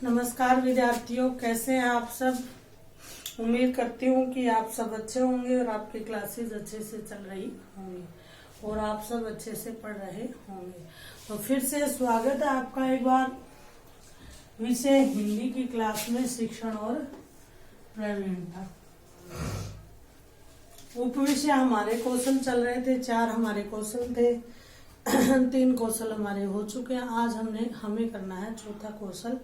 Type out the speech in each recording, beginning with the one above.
नमस्कार विद्यार्थियों, कैसे हैं आप सब। उम्मीद करती हूँ कि आप सब अच्छे होंगे और आपकी क्लासेस अच्छे से चल रही होंगी और आप सब अच्छे से पढ़ रहे होंगे। तो फिर से स्वागत है आपका एक बार विषय हिंदी की क्लास में शिक्षण और प्रवीणता। उप विषय हमारे कौशल चल रहे थे, 4 हमारे कौशल थे। 3 कौशल हमारे हो चुके हैं। आज हमें करना है चौथा कौशल,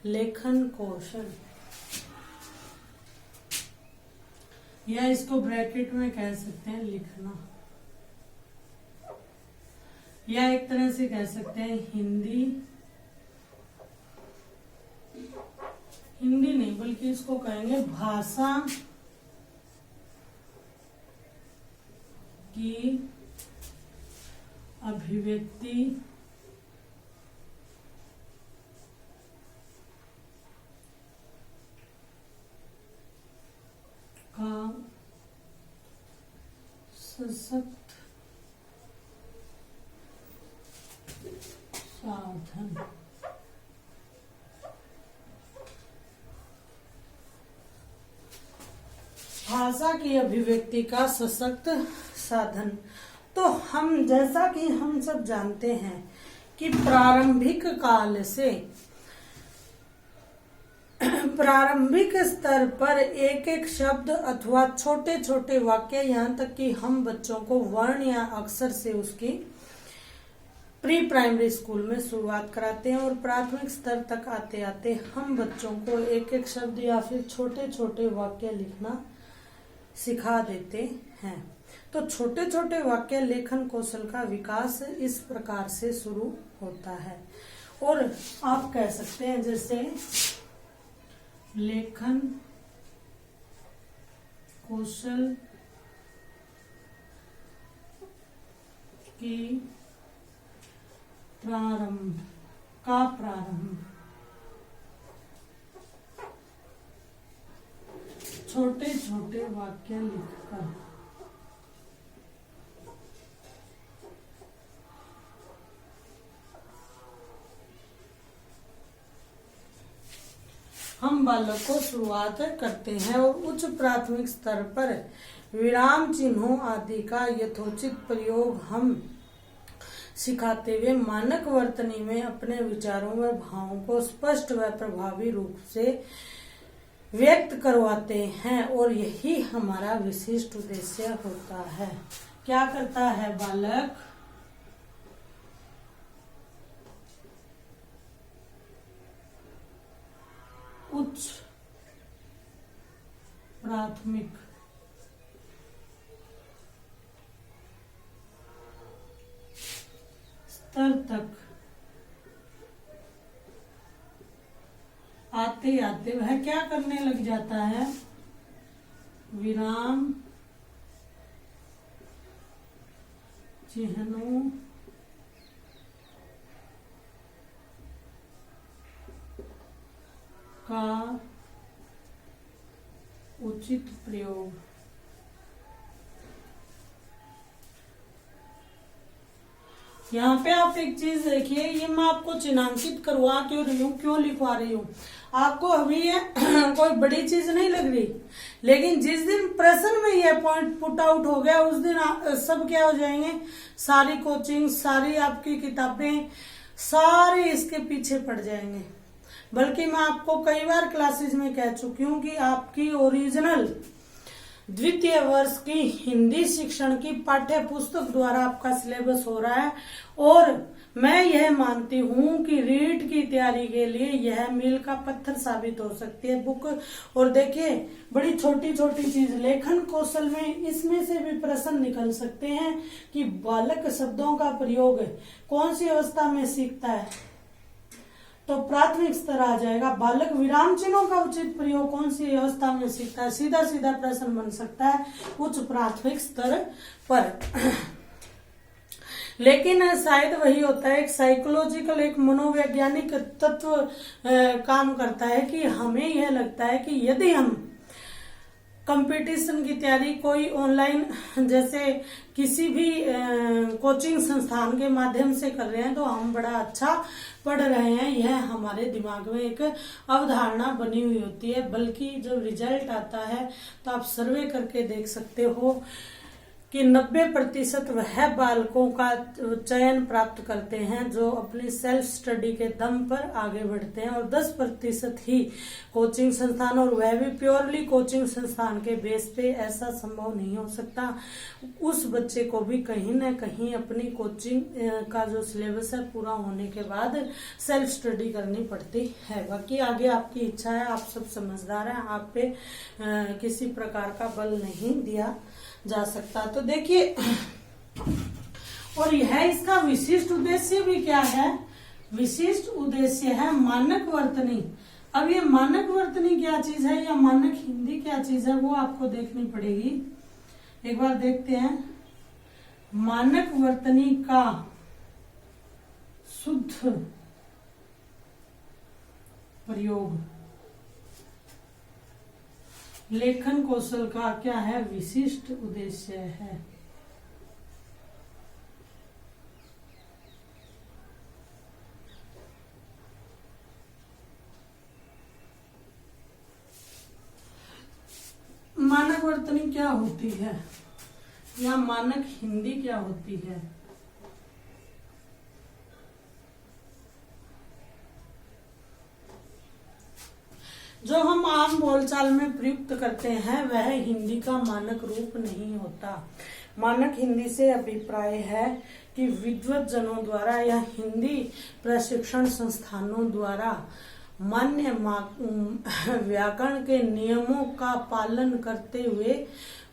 लेखन कौशल, या इसको ब्रैकेट में कह सकते हैं लिखना, या एक तरह से कह सकते हैं हिंदी नहीं बल्कि इसको कहेंगे भाषा की अभिव्यक्ति का सशक्त साधन। भाषा की अभिव्यक्ति का सशक्त साधन। तो जैसा कि हम सब जानते हैं कि प्रारंभिक काल से प्रारंभिक स्तर पर एक एक शब्द अथवा छोटे छोटे वाक्य, यहाँ तक कि हम बच्चों को वर्ण या अक्षर से उसकी प्री प्राइमरी स्कूल में शुरुआत कराते हैं और प्राथमिक स्तर तक आते आते हम बच्चों को एक एक शब्द या फिर छोटे छोटे वाक्य लिखना सिखा देते हैं। तो छोटे छोटे वाक्य लेखन कौशल का विकास इस प्रकार से शुरू होता है और आप कह सकते हैं जैसे लेखन कौशल की प्रारंभ छोटे छोटे वाक्य लिखकर। हम बालक को शुरुआत करते हैं और उच्च प्राथमिक स्तर पर विराम चिन्हों आदि का यथोचित प्रयोग हम सिखाते हुए मानक वर्तनी में अपने विचारों व भावों को स्पष्ट व प्रभावी रूप से व्यक्त करवाते हैं और यही हमारा विशिष्ट उद्देश्य होता है। क्या करता है बालक? उच्च प्राथमिक स्तर तक आते आते वह क्या करने लग जाता है? विराम चिन्हों का उचित प्रयोग। यहाँ पे आप एक चीज देखिए, ये मैं आपको चिन्हांकित करवा क्यों रही हूँ, क्यों लिखवा रही हूँ। आपको अभी ये कोई बड़ी चीज नहीं लग रही, लेकिन जिस दिन प्रश्न में ये पॉइंट पुट आउट हो गया उस दिन सब क्या हो जाएंगे, सारी कोचिंग, सारी आपकी किताबें, सारे इसके पीछे पड़ जाएंगे। बल्कि मैं आपको कई बार क्लासेस में कह चुकी हूँ कि आपकी ओरिजिनल द्वितीय वर्ष की हिंदी शिक्षण की पाठ्य पुस्तक द्वारा आपका सिलेबस हो रहा है और मैं यह मानती हूँ कि रीट की तैयारी के लिए यह मील का पत्थर साबित हो सकती है बुक। और देखिए, बड़ी छोटी छोटी चीज लेखन कौशल में इसमें से भी प्रश्न निकल सकते हैं कि बालक शब्दों का प्रयोग कौन सी अवस्था में सीखता है। तो प्राथमिक स्तर आ जाएगा। बालक विराम चिन्हों का उचित प्रयोग कौन सी अवस्था में सीखता है, सीधा सीधा प्रश्न बन सकता है उच्च प्राथमिक स्तर पर। लेकिन शायद वही होता है, एक साइकोलॉजिकल, एक मनोवैज्ञानिक तत्व काम करता है कि हमें यह लगता है कि यदि हम कंपटीशन की तैयारी कोई ऑनलाइन जैसे किसी भी कोचिंग संस्थान के माध्यम से कर रहे हैं तो हम बड़ा अच्छा पढ़ रहे हैं, यह हमारे दिमाग में एक अवधारणा बनी हुई होती है। बल्कि जब रिजल्ट आता है तो आप सर्वे करके देख सकते हो कि 90% वह बालकों का चयन प्राप्त करते हैं जो अपनी सेल्फ स्टडी के दम पर आगे बढ़ते हैं, और 10% ही कोचिंग संस्थान, और वह भी प्योरली कोचिंग संस्थान के बेस पे। ऐसा संभव नहीं हो सकता। उस बच्चे को भी कहीं न कहीं अपनी कोचिंग का जो सिलेबस है पूरा होने के बाद सेल्फ स्टडी करनी पड़ती है। बाकी आगे आपकी इच्छा है, आप सब समझदार हैं, आप पे किसी प्रकार का बल नहीं दिया जा सकता। तो देखिए, और यह इसका विशिष्ट उद्देश्य भी क्या है? विशिष्ट उद्देश्य है मानक वर्तनी। अब ये मानक वर्तनी क्या चीज है या मानक हिंदी क्या चीज है वो आपको देखनी पड़ेगी। एक बार देखते हैं। मानक वर्तनी का शुद्ध प्रयोग लेखन कौशल का क्या है? विशिष्ट उद्देश्य है। मानक वर्तनी क्या होती है या मानक हिंदी क्या होती है? जो हम आम बोलचाल में प्रयुक्त करते हैं वह हिंदी का मानक रूप नहीं होता। मानक हिंदी से अभिप्राय है कि विद्वत जनों द्वारा या हिंदी प्रशिक्षण संस्थानों द्वारा मान्य व्याकरण के नियमों का पालन करते हुए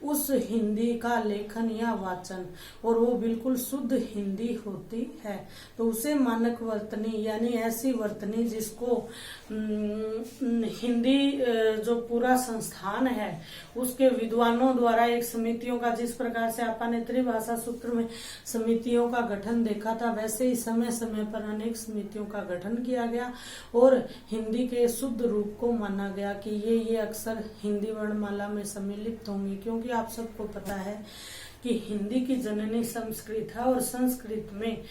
उस हिंदी का लेखन या वाचन, और वो बिल्कुल शुद्ध हिंदी होती है, तो उसे मानक वर्तनी यानी ऐसी वर्तनी जिसको हिंदी जो पूरा संस्थान है उसके विद्वानों द्वारा एक समितियों का, जिस प्रकार से आपने त्रिभाषा सूत्र में समितियों का गठन देखा था, वैसे ही समय समय पर अनेक समितियों का गठन किया गया और हिंदी के शुद्ध रूप को माना गया कि ये अक्षर हिंदी वर्णमाला में सम्मिलित होंगे। क्योंकि आप सबको पता है कि हिंदी की जननी संस्कृत है और संस्कृत में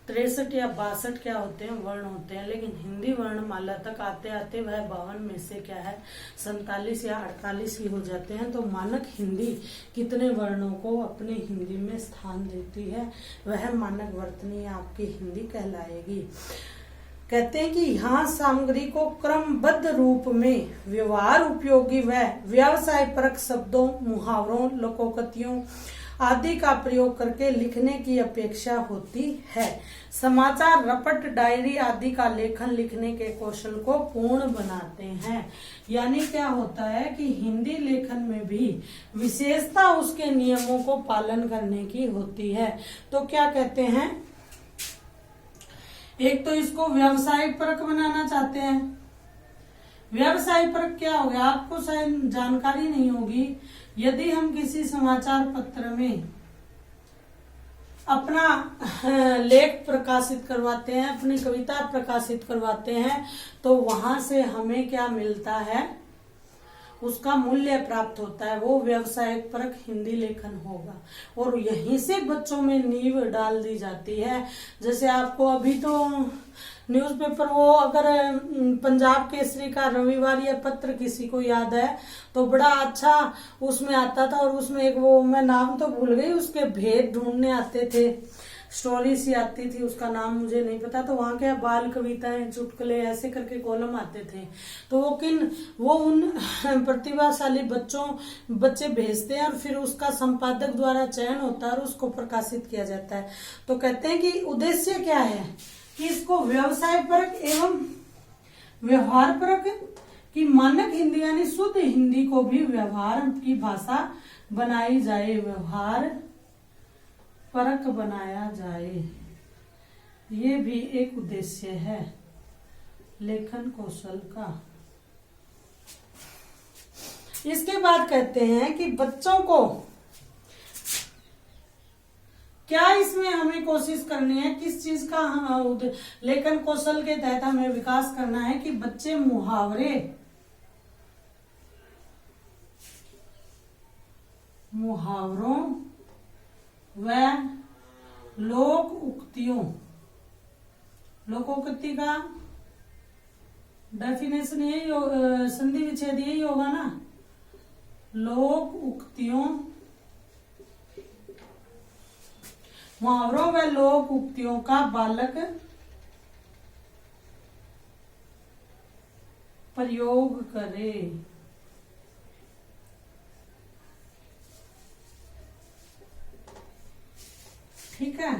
63 या 62 क्या होते हैं? वर्ण होते हैं, लेकिन हिंदी वर्णमाला तक आते आते वह 52 में से क्या है 47 या 48 ही हो जाते हैं। तो मानक हिंदी कितने वर्णों को अपनी हिंदी में स्थान देती है, वह मानक वर्तनी आपकी हिंदी कहलाएगी। कहते हैं कि यहाँ सामग्री को क्रमबद्ध रूप में व्यवहार उपयोगी व व्यवसाय परक शब्दों, मुहावरों, लोकोक्तियों आदि का प्रयोग करके लिखने की अपेक्षा होती है। समाचार, रपट, डायरी आदि का लेखन लिखने के कौशल को पूर्ण बनाते हैं। यानी क्या होता है कि हिंदी लेखन में भी विशेषता उसके नियमों को पालन करने की होती है। तो क्या कहते हैं, एक तो इसको व्यवसायिक परक बनाना चाहते हैं। व्यवसायिक परक क्या हो गया, आपको शायद जानकारी नहीं होगी। यदि हम किसी समाचार पत्र में अपना लेख प्रकाशित करवाते हैं, अपनी कविता प्रकाशित करवाते हैं, तो वहां से हमें क्या मिलता है, उसका मूल्य प्राप्त होता है, वो व्यवसायिक परक हिंदी लेखन होगा। और यहीं से बच्चों में नींव डाल दी जाती है। जैसे आपको अभी तो न्यूज़पेपर, वो अगर पंजाब केसरी का रविवार या पत्र किसी को याद है तो बड़ा अच्छा उसमें आता था, और उसमें एक वो, मैं नाम तो भूल गई, उसके भेद ढूंढने आते थे, स्टोरी सी आती थी, उसका नाम मुझे नहीं पता। तो वहां क्या बाल कविताएं, चुटकुले ऐसे करके कॉलम आते थे। तो वो उन प्रतिभाशाली बच्चे भेजते हैं और फिर उसका संपादक द्वारा चयन होता है और उसको प्रकाशित किया जाता है। तो कहते हैं कि उद्देश्य क्या है कि इसको व्यवसाय परक एवं व्यवहार परक की मानक हिंदी यानी शुद्ध हिंदी को भी व्यवहार की भाषा बनाई जाए, व्यवहार परक बनाया जाए। ये भी एक उद्देश्य है लेखन कौशल का। इसके बाद कहते हैं कि बच्चों को क्या इसमें हमें कोशिश करनी है, किस चीज का लेखन कौशल के तहत हमें विकास करना है कि बच्चे मुहावरों व लोक लोकोक्ति का डेफिनेशन यही संधि विच्छेद यही होगा ना, लोक उक्तियों, मुहावरों व लोक उक्तियों का बालक प्रयोग करे। ठीक है।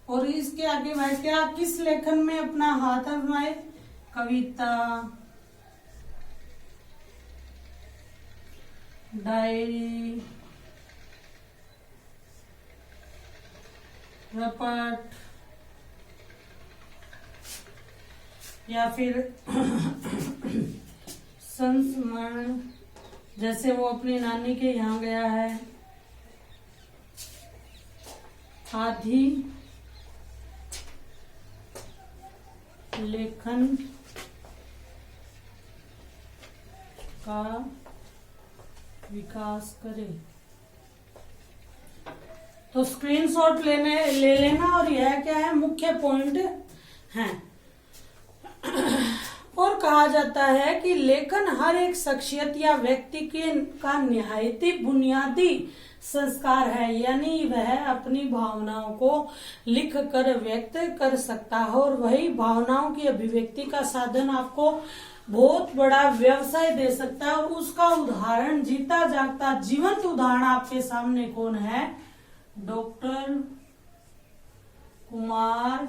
और इसके आगे भाई क्या, किस लेखन में अपना हाथ आजमाए? कविता, डायरी, रपट, या फिर संस्मरण, जैसे वो अपनी नानी के यहाँ गया है, आदि लेखन का विकास करे। तो स्क्रीनशॉट ले लेना। और यह क्या है, मुख्य पॉइंट हैं। और कहा जाता है कि लेखन हर एक शख्सियत या व्यक्ति का निहायती बुनियादी संस्कार है, यानी वह अपनी भावनाओं को लिख कर व्यक्त कर सकता है और वही भावनाओं की अभिव्यक्ति का साधन आपको बहुत बड़ा व्यवसाय दे सकता है। और उसका उदाहरण, जीता जागता जीवंत उदाहरण आपके सामने कौन है? डॉक्टर कुमार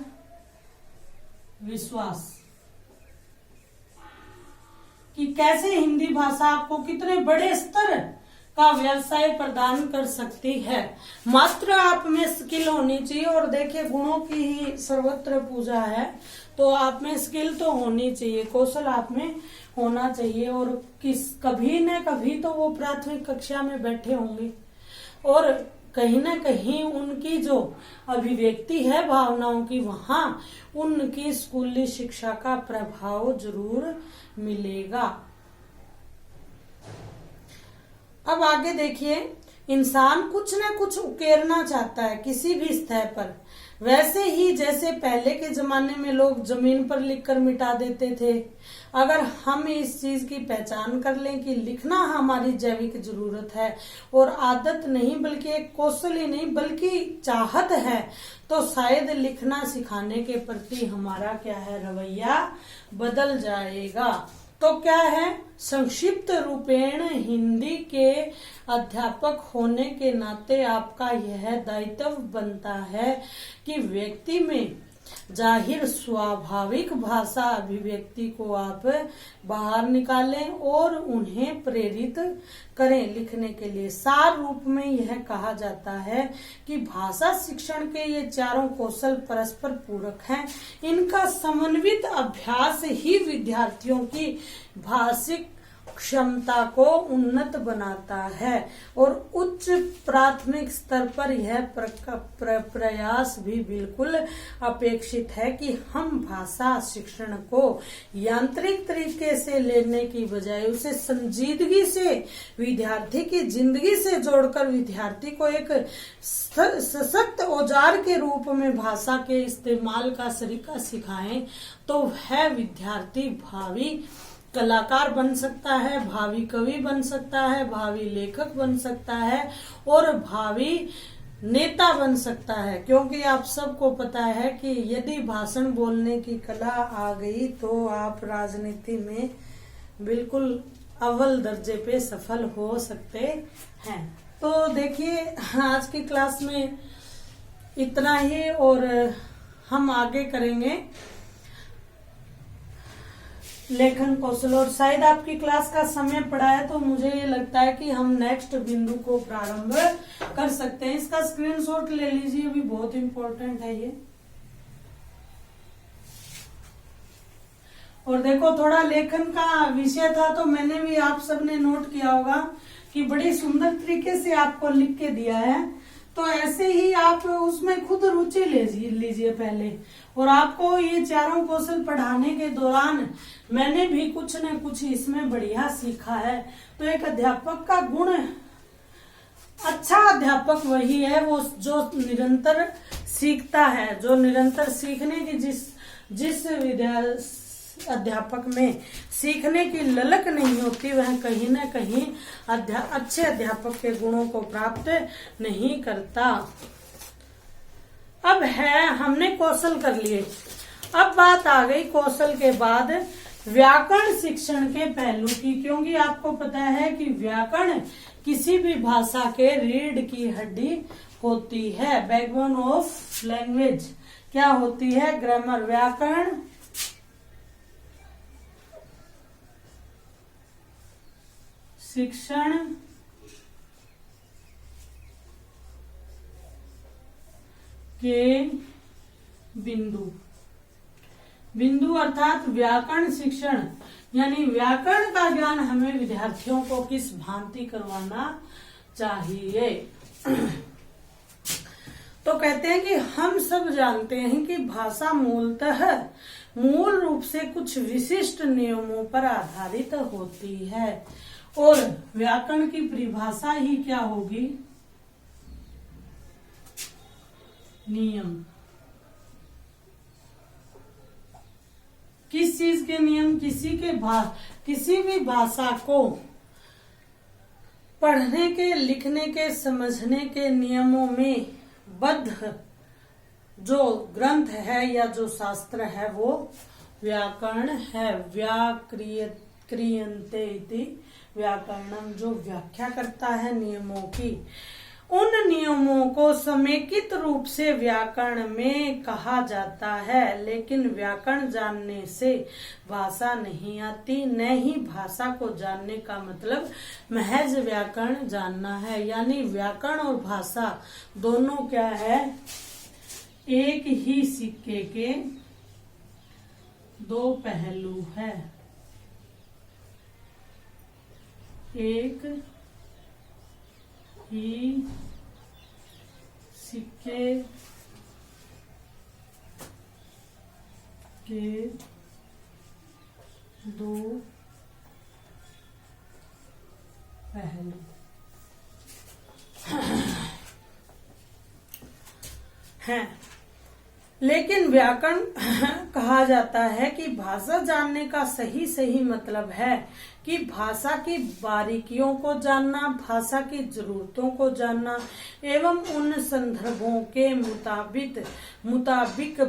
विश्वास, कि कैसे हिंदी भाषा आपको कितने बड़े स्तर का व्यवसाय प्रदान कर सकती है। मात्र आप में स्किल होनी चाहिए। और देखिए, गुणों की ही सर्वत्र पूजा है, तो आप में स्किल तो होनी चाहिए, कौशल आप में होना चाहिए। और कभी न कभी तो वो प्राथमिक कक्षा में बैठे होंगे और कहीं ना कहीं उनकी जो अभिव्यक्ति है भावनाओं की, वहां उनकी स्कूली शिक्षा का प्रभाव जरूर मिलेगा। अब आगे देखिए, इंसान कुछ न कुछ उकेरना चाहता है किसी भी स्तर पर। वैसे ही जैसे पहले के जमाने में लोग जमीन पर लिखकर मिटा देते थे, अगर हम इस चीज की पहचान कर लें कि लिखना हमारी जैविक जरूरत है और आदत नहीं बल्कि एक कौशल ही नहीं बल्कि चाहत है, तो शायद लिखना सिखाने के प्रति हमारा क्या है, रवैया बदल जाएगा। तो क्या है, संक्षिप्त रूपेण हिंदी के अध्यापक होने के नाते आपका यह दायित्व बनता है कि व्यक्ति में जाहिर स्वाभाविक भाषा अभिव्यक्ति को आप बाहर निकालें और उन्हें प्रेरित करें लिखने के लिए। सार रूप में यह कहा जाता है कि भाषा शिक्षण के ये चारों कौशल परस्पर पूरक हैं। इनका समन्वित अभ्यास ही विद्यार्थियों की भाषिक क्षमता को उन्नत बनाता है और उच्च प्राथमिक स्तर पर यह प्रयास भी बिल्कुल अपेक्षित है कि हम भाषा शिक्षण को यांत्रिक तरीके से लेने की बजाय उसे संजीदगी से विद्यार्थी की जिंदगी से जोड़कर विद्यार्थी को एक सशक्त औजार के रूप में भाषा के इस्तेमाल का सलीका सिखाएं, तो वह विद्यार्थी भावी कलाकार बन सकता है, भावी कवि बन सकता है, भावी लेखक बन सकता है और भावी नेता बन सकता है। क्योंकि आप सबको पता है कि यदि भाषण बोलने की कला आ गई तो आप राजनीति में बिल्कुल अव्वल दर्जे पे सफल हो सकते हैं। तो देखिए, आज की क्लास में इतना ही और हम आगे करेंगे लेखन कौशल। और शायद आपकी क्लास का समय पड़ा है तो मुझे ये लगता है कि हम नेक्स्ट बिंदु को प्रारंभ कर सकते हैं। इसका स्क्रीनशॉट ले लीजिए, अभी बहुत इंपॉर्टेंट है ये। और देखो, थोड़ा लेखन का विषय था तो मैंने भी आप सबने नोट किया होगा कि बड़ी सुंदर तरीके से आपको लिख के दिया है। तो ऐसे ही आप उसमें खुद रुचि लीजिए पहले। और आपको ये चारों कौशल पढ़ाने के दौरान मैंने भी कुछ न कुछ इसमें बढ़िया सीखा है। तो एक अध्यापक का गुण अच्छा अध्यापक वही है वो जो निरंतर सीखता है, जो निरंतर सीखने की जिस अध्यापक में सीखने की ललक नहीं होती, वह कहीं न कहीं अच्छे अध्यापक के गुणों को प्राप्त नहीं करता। अब है, हमने कौशल कर लिए। अब बात आ गई कौशल के बाद व्याकरण शिक्षण के पहलू की, क्योंकि आपको पता है कि व्याकरण किसी भी भाषा के रीढ़ की हड्डी होती है, बैकबोन ऑफ लैंग्वेज। क्या होती है? ग्रामर। व्याकरण शिक्षण के बिंदु अर्थात व्याकरण शिक्षण, यानी व्याकरण का ज्ञान हमें विद्यार्थियों को किस भांति करवाना चाहिए। तो कहते हैं कि हम सब जानते हैं कि भाषा मूल रूप से कुछ विशिष्ट नियमों पर आधारित होती है, और व्याकरण की परिभाषा ही क्या होगी? नियम। किस चीज के नियम? किसी भी भाषा को पढ़ने के, लिखने के, समझने के नियमों में बद्ध जो ग्रंथ है या जो शास्त्र है वो व्याकरण है। व्याक्रियन्ते इति व्याकरणम, जो व्याख्या करता है नियमों की, उन नियमों को समेकित रूप से व्याकरण में कहा जाता है। लेकिन व्याकरण जानने से भाषा नहीं आती, न ही भाषा को जानने का मतलब महज व्याकरण जानना है। यानी व्याकरण और भाषा दोनों क्या है? एक ही सिक्के के दो पहलू है। एक ही सिक्के के दो पहलू हैं। लेकिन व्याकरण कहा जाता है कि भाषा जानने का सही मतलब है कि भाषा की बारीकियों को जानना, भाषा की जरूरतों को जानना एवं उन संदर्भों के मुताबिक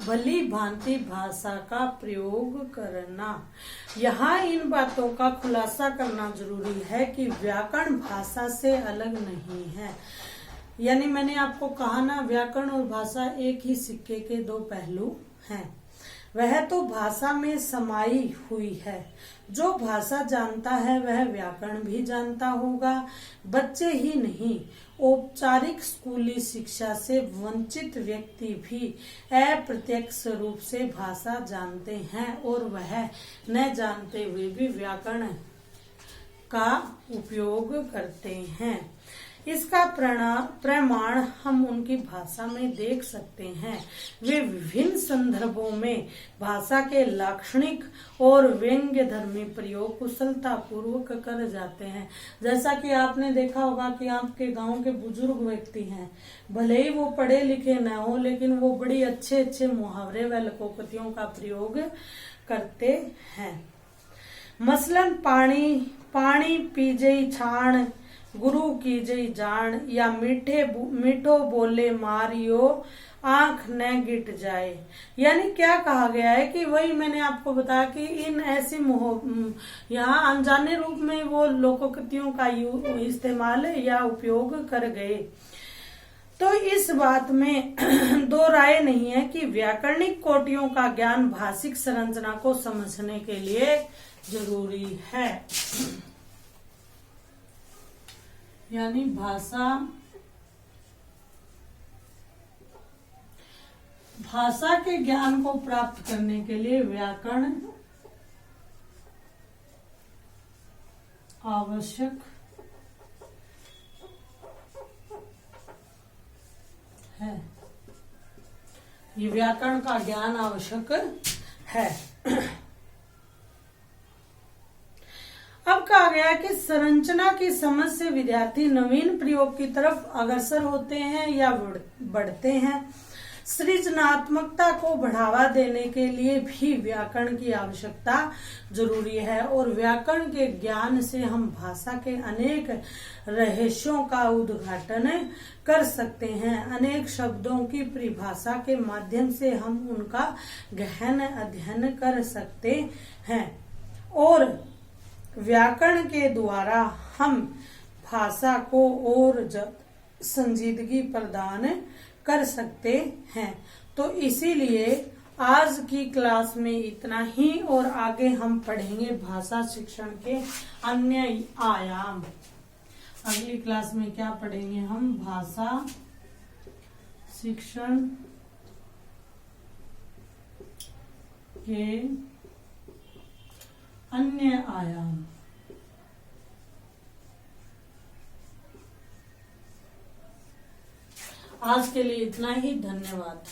भली भांति भाषा का प्रयोग करना। यहाँ इन बातों का खुलासा करना जरूरी है कि व्याकरण भाषा से अलग नहीं है। यानी मैंने आपको कहा ना, व्याकरण और भाषा एक ही सिक्के के दो पहलू हैं। वह तो भाषा में समाई हुई है। जो भाषा जानता है वह व्याकरण भी जानता होगा। बच्चे ही नहीं, औपचारिक स्कूली शिक्षा से वंचित व्यक्ति भी अप्रत्यक्ष रूप से भाषा जानते हैं, और वह न जानते हुए भी व्याकरण का उपयोग करते हैं। इसका प्रमाण हम उनकी भाषा में देख सकते हैं। वे विभिन्न संदर्भों में भाषा के लाक्षणिक और व्यंग्यधर्मी प्रयोग कुशलता पूर्वक कर जाते हैं। जैसा कि आपने देखा होगा कि आपके गांव के बुजुर्ग व्यक्ति हैं, भले ही वो पढ़े लिखे न हो, लेकिन वो बड़ी अच्छे मुहावरे व लोकोक्तियों का प्रयोग करते हैं। मसलन पानी पीजई छाण, गुरु की जय जान, या मीठो बोले मारियो आंख न गिट जाए। यानी क्या कहा गया है कि वही मैंने आपको बताया कि इन ऐसी यहाँ अनजाने रूप में वो लोकोक्तियों का इस्तेमाल या उपयोग कर गए। तो इस बात में दो राय नहीं है कि व्याकरणिक कोटियों का ज्ञान भाषिक संरचना को समझने के लिए जरूरी है। यानी भाषा के ज्ञान को प्राप्त करने के लिए व्याकरण आवश्यक है। ये व्याकरण का ज्ञान आवश्यक है। अब कहा गया है कि संरचना की समझ से विद्यार्थी नवीन प्रयोग की तरफ अग्रसर होते हैं या बढ़ते हैं। सृजनात्मकता को बढ़ावा देने के लिए भी व्याकरण की आवश्यकता जरूरी है और व्याकरण के ज्ञान से हम भाषा के अनेक रहस्यों का उद्घाटन कर सकते हैं। अनेक शब्दों की परिभाषा के माध्यम से हम उनका गहन अध्ययन कर सकते हैं और व्याकरण के द्वारा हम भाषा को और संजीदगी प्रदान कर सकते हैं। तो इसीलिए आज की क्लास में इतना ही और आगे हम पढ़ेंगे भाषा शिक्षण के अन्य आयाम। अगली क्लास में क्या पढ़ेंगे हम? भाषा शिक्षण के अन्य आयाम। आज के लिए इतना ही। धन्यवाद।